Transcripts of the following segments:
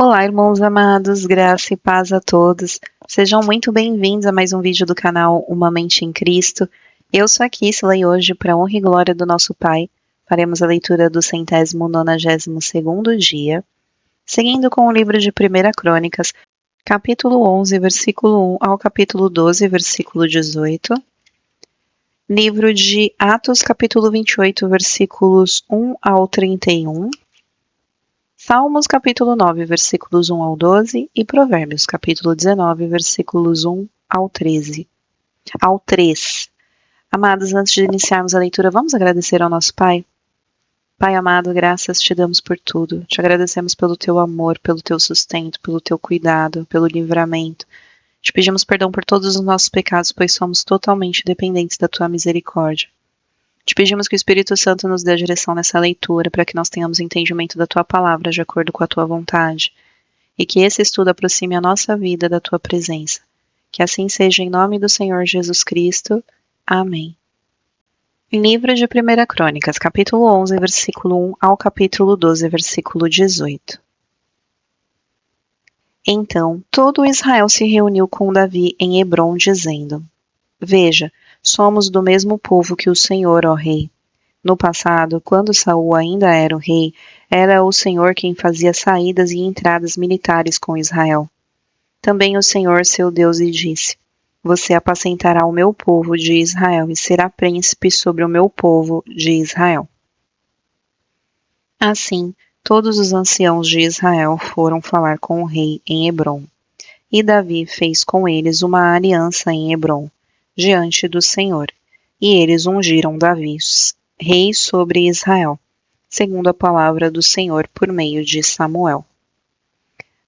Olá, irmãos amados, graça e paz a todos. Sejam muito bem-vindos a mais um vídeo do canal Uma Mente em Cristo. Eu sou a Kissla e hoje, para a honra e glória do nosso Pai, faremos a leitura do 192º dia, seguindo com o livro de 1 Crônicas, capítulo 11, versículo 1 ao capítulo 12, versículo 18. Livro de Atos, capítulo 28, versículos 1 ao 31. Salmos capítulo 9, versículos 1 ao 12 e Provérbios capítulo 19, versículos 1 ao 13. Ao 3. Amados, antes de iniciarmos a leitura, vamos agradecer ao nosso Pai? Pai amado, graças te damos por tudo. Te agradecemos pelo teu amor, pelo teu sustento, pelo teu cuidado, pelo livramento. Te pedimos perdão por todos os nossos pecados, pois somos totalmente dependentes da tua misericórdia. Te pedimos que o Espírito Santo nos dê a direção nessa leitura, para que nós tenhamos entendimento da Tua Palavra de acordo com a Tua vontade, e que esse estudo aproxime a nossa vida da Tua presença. Que assim seja em nome do Senhor Jesus Cristo. Amém. Livro de 1 Crônicas, capítulo 11, versículo 1 ao capítulo 12, versículo 18. Então, todo Israel se reuniu com Davi em Hebrom, dizendo: Veja, somos do mesmo povo que o Senhor, ó rei. No passado, quando Saul ainda era o rei, era o Senhor quem fazia saídas e entradas militares com Israel. Também o Senhor, seu Deus, lhe disse: Você apacentará o meu povo de Israel e será príncipe sobre o meu povo de Israel. Assim, todos os anciãos de Israel foram falar com o rei em Hebrom. E Davi fez com eles uma aliança em Hebrom, diante do Senhor, e eles ungiram Davi, rei sobre Israel, segundo a palavra do Senhor por meio de Samuel.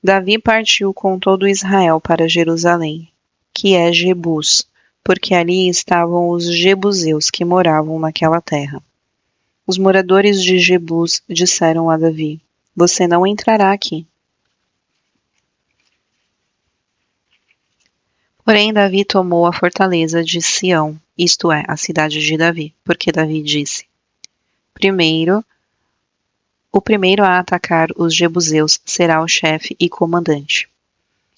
Davi partiu com todo Israel para Jerusalém, que é Jebus, porque ali estavam os jebuseus que moravam naquela terra. Os moradores de Jebus disseram a Davi: Você não entrará aqui. Porém, Davi tomou a fortaleza de Sião, isto é, a cidade de Davi, porque Davi disse: O primeiro a atacar os jebuseus será o chefe e comandante.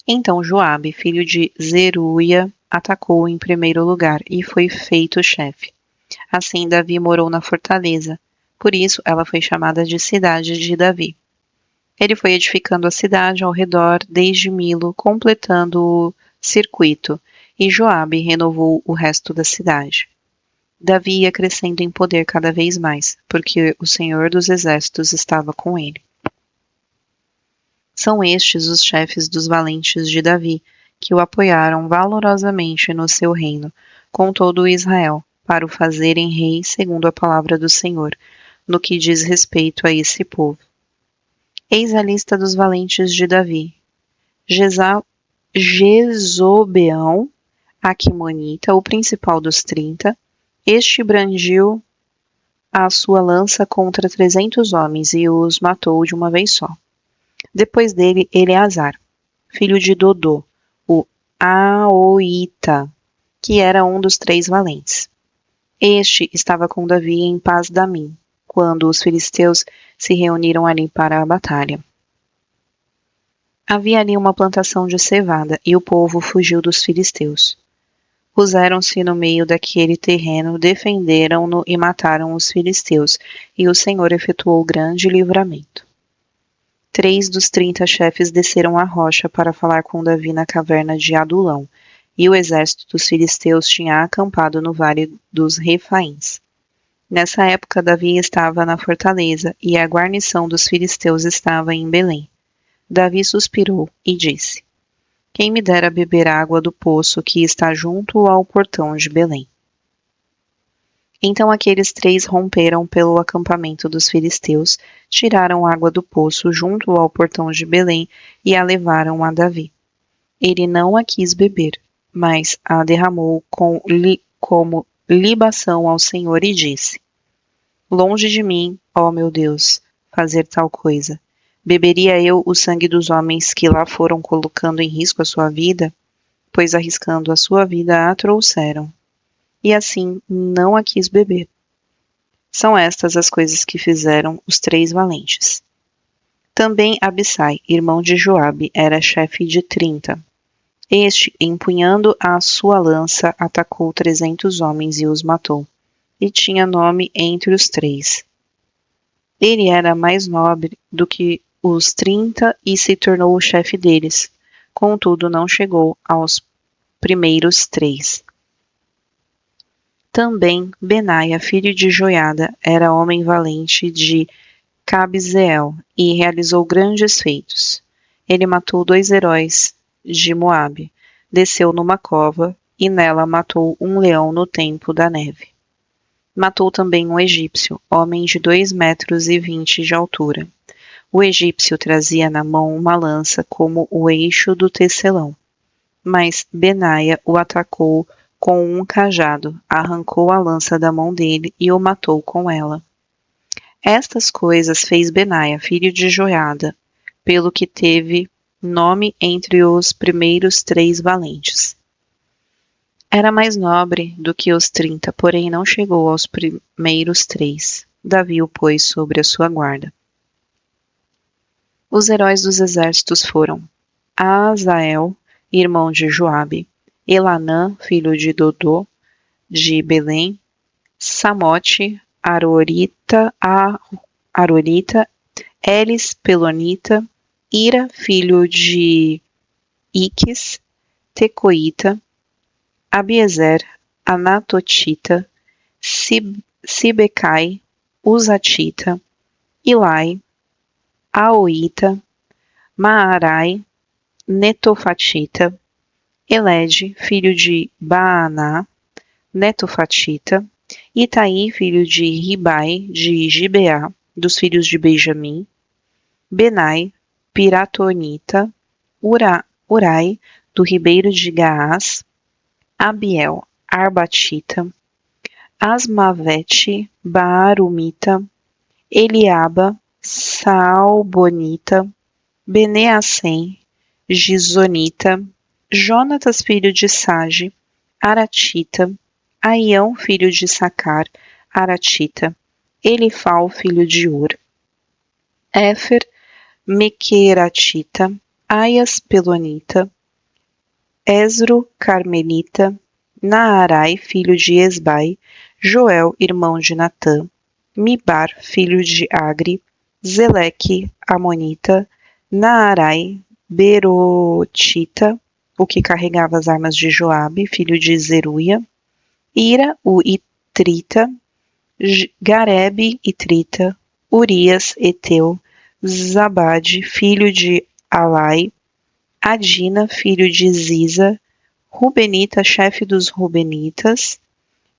Então Joabe, filho de Zeruia, atacou em primeiro lugar e foi feito chefe. Assim Davi morou na fortaleza, por isso ela foi chamada de cidade de Davi. Ele foi edificando a cidade ao redor desde Milo, completando o circuito, e Joabe renovou o resto da cidade. Davi ia crescendo em poder cada vez mais, porque o Senhor dos Exércitos estava com ele. São estes os chefes dos valentes de Davi, que o apoiaram valorosamente no seu reino, com todo o Israel, para o fazerem rei segundo a palavra do Senhor, no que diz respeito a esse povo. Eis a lista dos valentes de Davi: Jezobeão, Aquimonita, o principal dos 30, este brandiu a sua lança contra 300 homens e os matou de uma vez só. Depois dele, Eleazar, filho de Dodô, o Aoita, que era um dos 3 valentes. Este estava com Davi em Pas-damim, quando os filisteus se reuniram ali para a batalha. Havia ali uma plantação de cevada, e o povo fugiu dos filisteus. Puseram-se no meio daquele terreno, defenderam-no e mataram os filisteus, e o Senhor efetuou grande livramento. 3 dos 30 chefes desceram a rocha para falar com Davi na caverna de Adulão, e o exército dos filisteus tinha acampado no vale dos Refaíns. Nessa época Davi estava na fortaleza, e a guarnição dos filisteus estava em Belém. Davi suspirou e disse: Quem me dera beber água do poço que está junto ao portão de Belém. Então aqueles 3 romperam pelo acampamento dos filisteus, tiraram água do poço junto ao portão de Belém e a levaram a Davi. Ele não a quis beber, mas a derramou como libação ao Senhor e disse: Longe de mim, ó meu Deus, fazer tal coisa. Beberia eu o sangue dos homens que lá foram colocando em risco a sua vida? Pois arriscando a sua vida a trouxeram. E assim não a quis beber. São estas as coisas que fizeram os 3 valentes. Também Abissai, irmão de Joabe, era chefe de 30. Este, empunhando a sua lança, atacou 300 homens e os matou, e tinha nome entre os 3. Ele era mais nobre do que os 30 e se tornou o chefe deles. Contudo, não chegou aos primeiros 3. Também Benaia, filho de Joiada, era homem valente de Cabzeel e realizou grandes feitos. Ele matou 2 heróis de Moabe, desceu numa cova e nela matou um leão no tempo da neve. Matou também um egípcio, homem de 2,20 m de altura. O egípcio trazia na mão uma lança como o eixo do tecelão. Mas Benaia o atacou com um cajado, arrancou a lança da mão dele e o matou com ela. Estas coisas fez Benaia, filho de Joiada, pelo que teve nome entre os primeiros 3 valentes. Era mais nobre do que os 30, porém não chegou aos primeiros 3. Davi o pôs sobre a sua guarda. Os heróis dos exércitos foram Azael, irmão de Joabe, Elanã, filho de Dodô, de Belém, Samote, Arorita, Elis, Pelonita, Ira, filho de Iques, Tecoíta, Abiezer, Anatotita, Sibecai, Uzatita, Ilai, Aoita, Maarai, Netofatita, Elede, filho de Baaná, Netofatita, Itaí, filho de Ribai, de Gibeá, dos filhos de Benjamim, Benai, Piratonita, Urai, do ribeiro de Gaás, Abiel, Arbatita, Asmavete, Baarumita, Eliaba, Saalbonita, Beneacém, Gizonita, Jonatas, filho de Sage, Aratita, Aião, filho de Sacar, Aratita, Elifal, filho de Ur, Éfer, Mequeratita, Aias, Pelonita, Esro, Carmelita, Naarai, filho de Esbai, Joel, irmão de Natã, Mibar, filho de Agri, Zeleque, Amonita, Naarai, Berotita, o que carregava as armas de Joabe, filho de Zeruia, Ira, o Itrita, Garebe, Itrita, Urias, Eteu, Zabade, filho de Alai, Adina, filho de Ziza, Rubenita, chefe dos Rubenitas,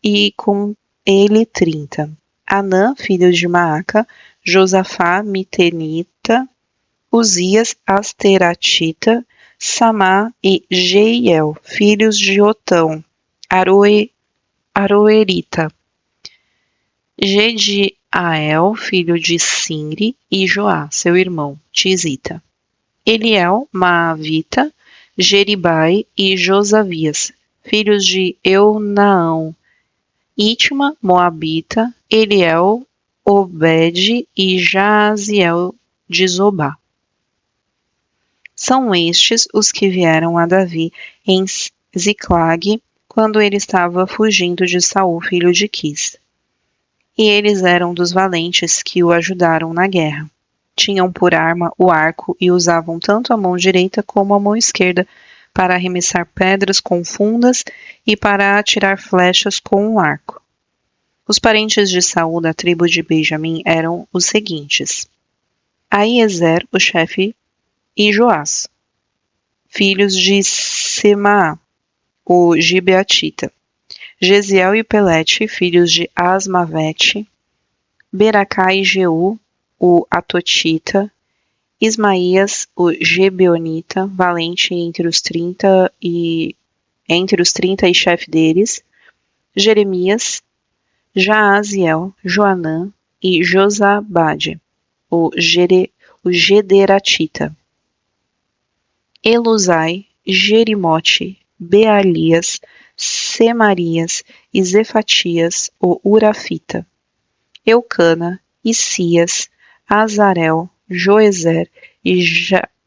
e com ele 30. Anã, filho de Maaca, Josafá, Mitenita, Uzias, Asteratita, Samá e Jeiel, filhos de Otão, Aroerita, Gediael, filho de Sinri, e Joá, seu irmão, Tizita. Eliel, Maavita, Jeribai e Josavias, filhos de Eunaão, Itma, Moabita, Eliel, Obed e Jaziel de Zobá. São estes os que vieram a Davi em Ziclag, quando ele estava fugindo de Saul, filho de Quis. E eles eram dos valentes que o ajudaram na guerra. Tinham por arma o arco e usavam tanto a mão direita como a mão esquerda para arremessar pedras com fundas e para atirar flechas com um arco. Os parentes de Saul da tribo de Benjamim eram os seguintes: Aiezer, o chefe, e Joás, filhos de Semaá, o Gibeatita, Gesiel e Pelete, filhos de Asmavete, Beracá e Jeú, o Atotita, Ismaías, o Gebeonita, valente entre os 30 e chefe deles, Jeremias, Jaaziel, Joanã e Josabade, o Gederatita, Eluzai, Jerimote, Bealias, Semarias e Zefatias, o Urafita, Eucana, Isias, Azarel, Joezer e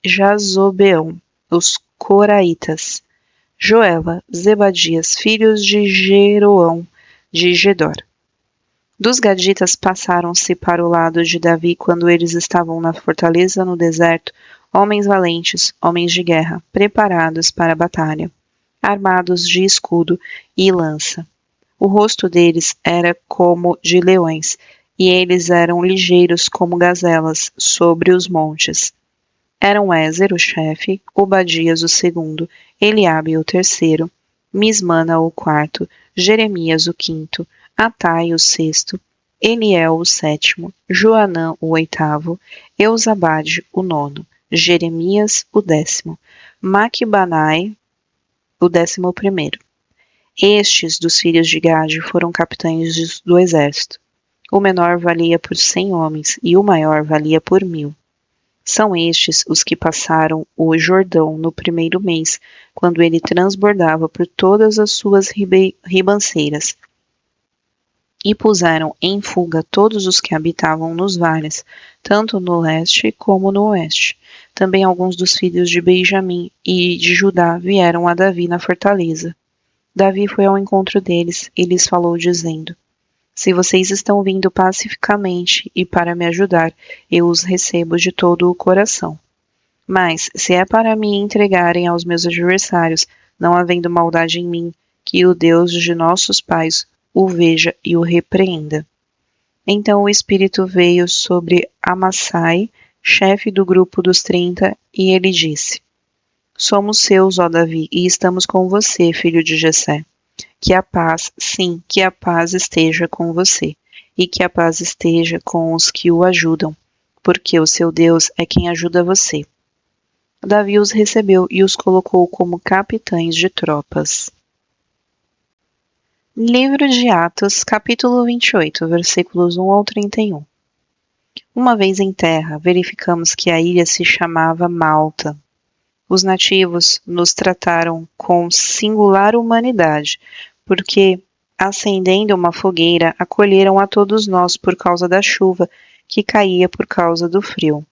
Jazobeão, os coraitas. Joela, Zebadias, filhos de Jeroão, de Gedor. Dos gaditas passaram-se para o lado de Davi quando eles estavam na fortaleza no deserto, homens valentes, homens de guerra, preparados para a batalha, armados de escudo e lança. O rosto deles era como de leões, e eles eram ligeiros como gazelas sobre os montes. Eram Ézer, o chefe, Obadias, o segundo, Eliabe, o terceiro, Mismana, o quarto, Jeremias, o quinto, Atai, o sexto, Eliel, o sétimo, Joanã, o oitavo, Eusabade, o nono, Jeremias, o décimo, Maquibanai, o 11º. Estes, dos filhos de Gade, foram capitães do exército. O menor valia por 100 homens, e o maior valia por 1000. São estes os que passaram o Jordão no primeiro mês, quando ele transbordava por todas as suas ribanceiras, e puseram em fuga todos os que habitavam nos vales, tanto no leste como no oeste. Também alguns dos filhos de Benjamim e de Judá vieram a Davi na fortaleza. Davi foi ao encontro deles e lhes falou, dizendo: Se vocês estão vindo pacificamente e para me ajudar, eu os recebo de todo o coração. Mas, se é para me entregarem aos meus adversários, não havendo maldade em mim, que o Deus de nossos pais o veja e o repreenda. Então o Espírito veio sobre Amassai, chefe do grupo dos 30, e ele disse: Somos seus, ó Davi, e estamos com você, filho de Jessé. Que a paz, sim, que a paz esteja com você, e que a paz esteja com os que o ajudam, porque o seu Deus é quem ajuda você. Davi os recebeu e os colocou como capitães de tropas. Livro de Atos, capítulo 28, versículos 1 ao 31. Uma vez em terra, verificamos que a ilha se chamava Malta. Os nativos nos trataram com singular humanidade, porque, acendendo uma fogueira, acolheram a todos nós por causa da chuva que caía por causa do frio.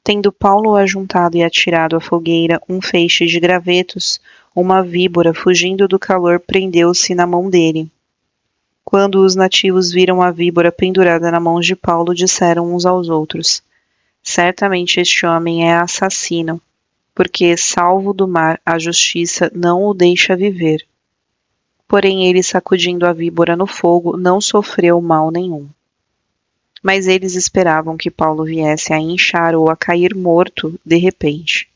Tendo Paulo ajuntado e atirado à fogueira um feixe de gravetos, uma víbora, fugindo do calor, prendeu-se na mão dele. Quando os nativos viram a víbora pendurada na mão de Paulo, disseram uns aos outros: Certamente este homem é assassino, porque, salvo do mar, a justiça não o deixa viver. Porém ele, sacudindo a víbora no fogo, não sofreu mal nenhum. Mas eles esperavam que Paulo viesse a inchar ou a cair morto de repente.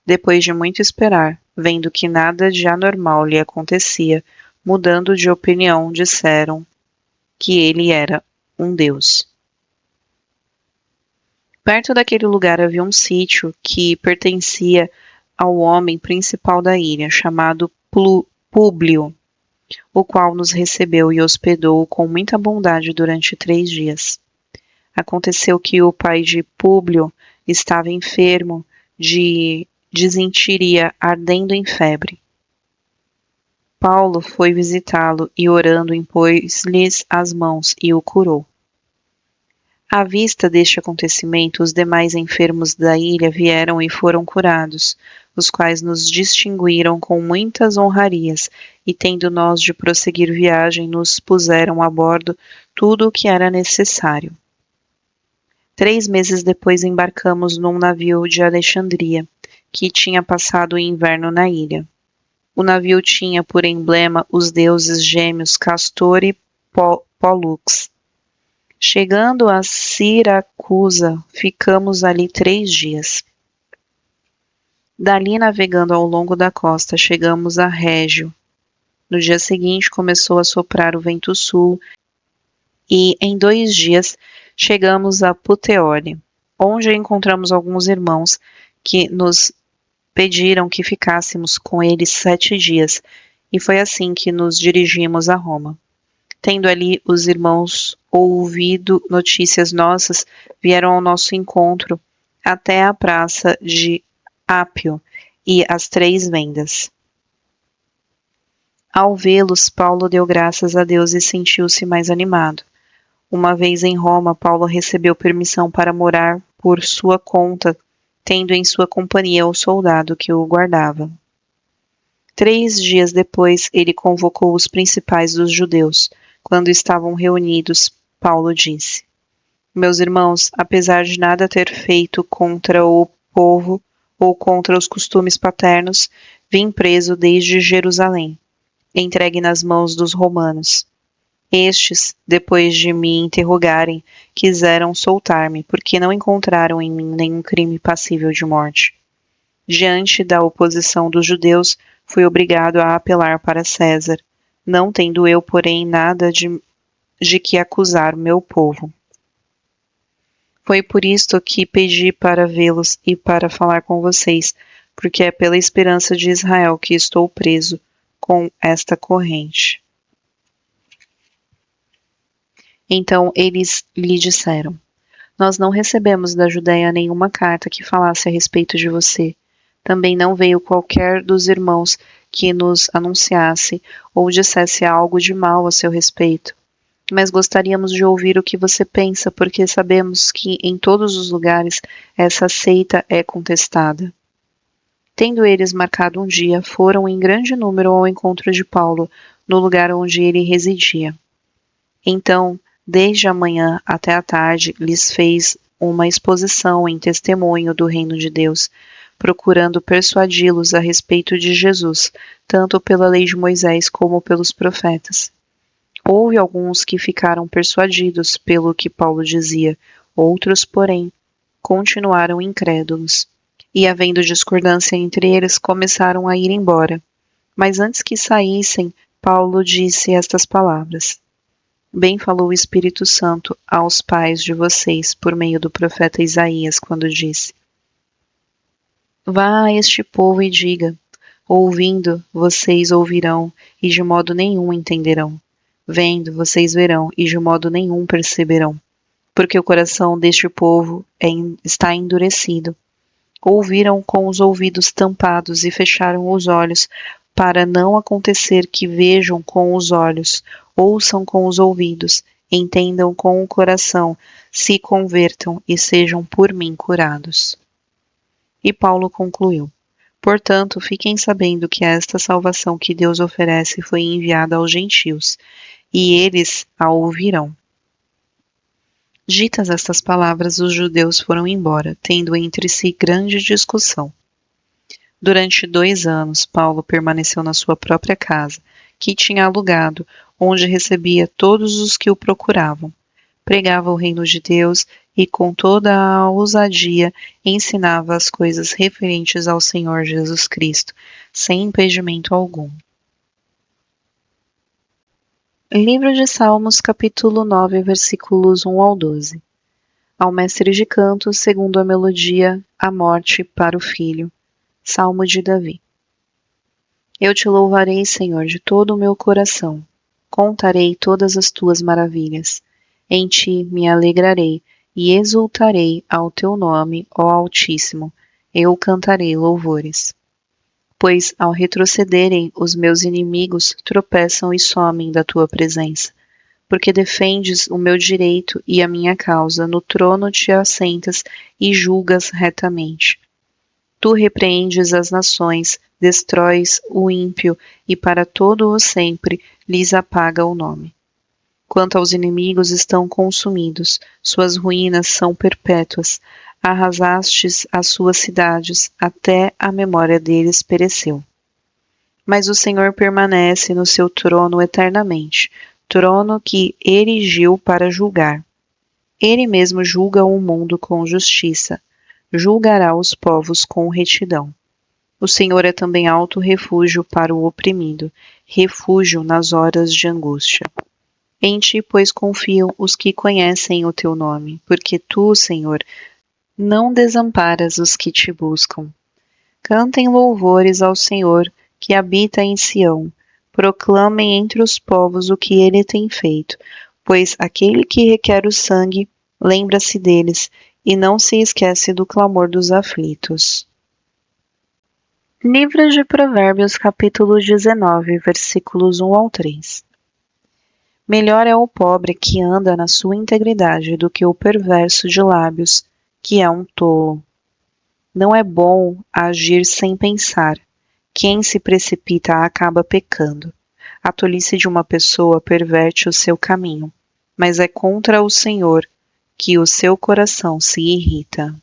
Depois de muito esperar, vendo que nada de anormal lhe acontecia, mudando de opinião, disseram que ele era um deus. Perto daquele lugar havia um sítio que pertencia ao homem principal da ilha, chamado Públio, o qual nos recebeu e hospedou com muita bondade durante 3 dias. Aconteceu que o pai de Públio estava enfermo de disenteria, ardendo em febre. Paulo foi visitá-lo e, orando, impôs-lhes as mãos e o curou. À vista deste acontecimento, os demais enfermos da ilha vieram e foram curados, os quais nos distinguiram com muitas honrarias, e tendo nós de prosseguir viagem, nos puseram a bordo tudo o que era necessário. 3 meses depois embarcamos num navio de Alexandria, que tinha passado o inverno na ilha. O navio tinha por emblema os deuses gêmeos Castor e Pólux. Chegando a Siracusa, ficamos ali 3 dias. Dali, navegando ao longo da costa, chegamos a Régio. No dia seguinte começou a soprar o vento sul e, em 2 dias, chegamos a Puteoli, onde encontramos alguns irmãos que nos pediram que ficássemos com eles 7 dias, e foi assim que nos dirigimos a Roma. Tendo ali os irmãos ouvido notícias nossas, vieram ao nosso encontro até a praça de Ápio e as 3 Vendas. Ao vê-los, Paulo deu graças a Deus e sentiu-se mais animado. Uma vez em Roma, Paulo recebeu permissão para morar por sua conta, tendo em sua companhia o soldado que o guardava. 3 dias depois, ele convocou os principais dos judeus. Quando estavam reunidos, Paulo disse: Meus irmãos, apesar de nada ter feito contra o povo ou contra os costumes paternos, vim preso desde Jerusalém, entregue nas mãos dos romanos. Estes, depois de me interrogarem, quiseram soltar-me, porque não encontraram em mim nenhum crime passível de morte. Diante da oposição dos judeus, fui obrigado a apelar para César, não tendo eu, porém, nada de que acusar o meu povo. Foi por isto que pedi para vê-los e para falar com vocês, porque é pela esperança de Israel que estou preso com esta corrente. Então eles lhe disseram: Nós não recebemos da Judéia nenhuma carta que falasse a respeito de você. Também não veio qualquer dos irmãos que nos anunciasse ou dissesse algo de mal a seu respeito. Mas gostaríamos de ouvir o que você pensa, porque sabemos que em todos os lugares essa seita é contestada. Tendo eles marcado um dia, foram em grande número ao encontro de Paulo, no lugar onde ele residia. Então, desde a manhã até a tarde, lhes fez uma exposição em testemunho do reino de Deus, procurando persuadi-los a respeito de Jesus, tanto pela lei de Moisés como pelos profetas. Houve alguns que ficaram persuadidos pelo que Paulo dizia, outros, porém, continuaram incrédulos. E, havendo discordância entre eles, começaram a ir embora. Mas antes que saíssem, Paulo disse estas palavras: Bem falou o Espírito Santo aos pais de vocês por meio do profeta Isaías, quando disse: Vá a este povo e diga: ouvindo, vocês ouvirão, e de modo nenhum entenderão. Vendo, vocês verão, e de modo nenhum perceberão. Porque o coração deste povo está endurecido. Ouviram com os ouvidos tampados e fecharam os olhos, para não acontecer que vejam com os olhos, ouçam com os ouvidos, entendam com o coração, se convertam e sejam por mim curados. E Paulo concluiu: Portanto, fiquem sabendo que esta salvação que Deus oferece foi enviada aos gentios, e eles a ouvirão. Ditas estas palavras, os judeus foram embora, tendo entre si grande discussão. Durante 2 anos, Paulo permaneceu na sua própria casa, que tinha alugado, onde recebia todos os que o procuravam. Pregava o reino de Deus e, com toda a ousadia, ensinava as coisas referentes ao Senhor Jesus Cristo, sem impedimento algum. Livro de Salmos, capítulo 9, versículos 1 ao 12. Ao mestre de canto, segundo a melodia, a morte para o filho. Salmo de Davi. Eu te louvarei, Senhor, de todo o meu coração. Contarei todas as tuas maravilhas. Em ti me alegrarei e exultarei ao teu nome, ó Altíssimo. Eu cantarei louvores. Pois, ao retrocederem, os meus inimigos tropeçam e somem da tua presença. Porque defendes o meu direito e a minha causa, no trono te assentas e julgas retamente. Tu repreendes as nações, destróis o ímpio e para todo o sempre lhes apaga o nome. Quanto aos inimigos, estão consumidos, suas ruínas são perpétuas. Arrasastes as suas cidades, até a memória deles pereceu. Mas o Senhor permanece no seu trono eternamente, trono que erigiu para julgar. Ele mesmo julga o mundo com justiça, julgará os povos com retidão. O Senhor é também alto refúgio para o oprimido, refúgio nas horas de angústia. Em ti, pois, confiam os que conhecem o teu nome, porque tu, Senhor, não desamparas os que te buscam. Cantem louvores ao Senhor, que habita em Sião. Proclamem entre os povos o que ele tem feito, pois aquele que requer o sangue lembra-se deles e não se esquece do clamor dos aflitos. Livro de Provérbios, capítulo 19, versículos 1 ao 3. Melhor é o pobre que anda na sua integridade do que o perverso de lábios, que é um tolo. Não é bom agir sem pensar. Quem se precipita acaba pecando. A tolice de uma pessoa perverte o seu caminho, mas é contra o Senhor que o seu coração se irrita.